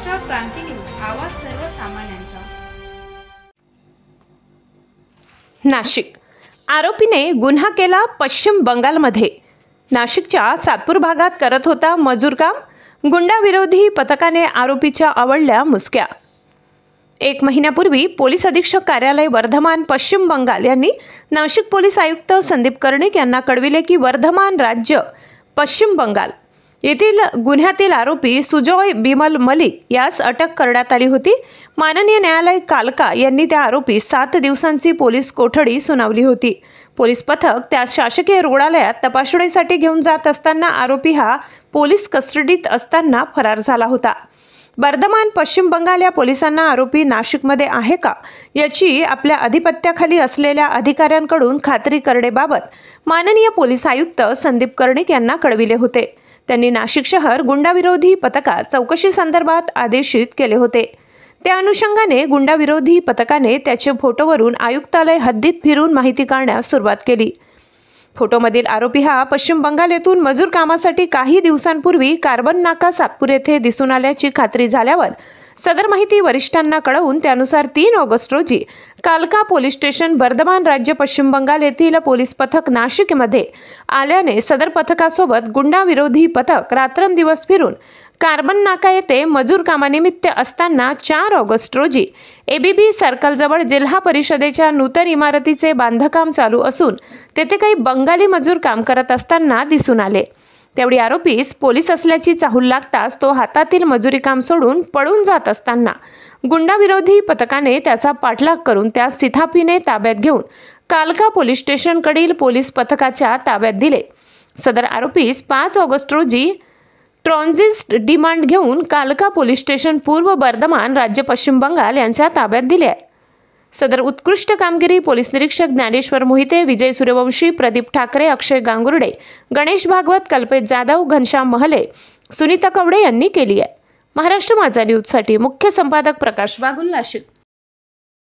महाराष्ट्र क्रांती news, आवाज सर्वसामान्यांचा। नाशिक, आरोपीने गुन्हा केला पश्चिम बंगालमध्ये। नाशिकच्या सातपूर भागात करत होता मजूर काम, गुंडाविरोधी पथकाने आरोपीच्या आवळल्या मुसक्या। 1 महिन्यापूर्वी पोलीस अधीक्षक कार्यालय वर्धमान पश्चिम बंगाल यांनी नाशिक पोलीस आयुक्त संदीप कर्णिक यांना कळविले की वर्धमान राज्य पश्चिम बंगाल येथील गुन्ह्यातील आरोपी सुजॉय बिमल मलिक यास अटक करण्यात आली होती। माननीय न्यायालय कालका यांनी त्या आरोपी 7 दिवसांची पोलीस कोठडी सुनावली होती। पोलीस पथक त्या शासकीय रुग्णालयात तपासणीसाठी घेऊन जात असताना आरोपी हा पोलीस कस्टडीत असताना फरार झाला होता। वर्धमान पश्चिम बंगाल या पोलिसांना आरोपी नाशिकमध्ये आहे का याची आपल्या अधिपत्याखाली असलेल्या अधिकाऱ्यांकडून खात्री करण्याबाबत माननीय पोलीस आयुक्त संदीप कर्णिक यांना कळविले होते। त्यांनी नाशिक शहर गुंडाविरोधी पथकास चौकशी संदर्भात आदेशित केले होते। त्या अनुषंगाने गुंडाविरोधी पथकाने त्याचे फोटोवरून आयुक्तालय हद्दीत फिरून माहिती काढण्यास सुरुवात केली। फोटोमधील आरोपी हा पश्चिम बंगाल येथून मजूर कामासाठी काही दिवसांपूर्वी कार्बन नाका सातपूर येथे दिसून आल्याची खात्री झाल्यावर सदर माहिती वरिष्ठांना कळवून त्यानुसार 3 ऑगस्ट रोजी कालका पोलीस स्टेशन वर्धमान राज्य पश्चिम बंगाल येथील पोलीस पथक नाशिकमध्ये आल्याने सदर पथकासोबत गुंडाविरोधी पथक रात्रंदिवस फिरून कार्बन नाका येथे मजूर कामानिमित्त असताना 4 ऑगस्ट रोजी एबीबी सर्कलजवळ जिल्हा परिषदेच्या नूतन इमारतीचे बांधकाम चालू असून तेथे काही बंगाली मजूर काम करत असताना दिसून आले। तेवढी आरोपीस पोलीस असल्याची चाहूल लागताच तो हातातील मजुरी काम सोडून पळून जात असताना गुंडाविरोधी पथकाने त्याचा पाठलाग करून त्या सिथापीने ताब्यात घेऊन कालका पोलीस स्टेशनकडील पोलीस पथकाच्या ताब्यात दिले। सदर आरोपीस 5 ऑगस्ट रोजी ट्रान्झिट डिमांड घेऊन कालका पोलीस स्टेशन पूर्व वर्धमान राज्य पश्चिम बंगाल यांच्या ताब्यात दिले आहे। सदर उत्कृष्ट कामगिरी पोलीस निरीक्षक ज्ञानेश्वर मोहिते, विजय सूर्यवंशी, प्रदीप ठाकरे, अक्षय गांगुर्डे, गणेश भागवत, कल्पेश जाधव, घनश्याम महले, सुनीता कवडे यांनी केली आहे। महाराष्ट्र माझा न्यूजसाठी मुख्य संपादक प्रकाश बागुल, नाशिक।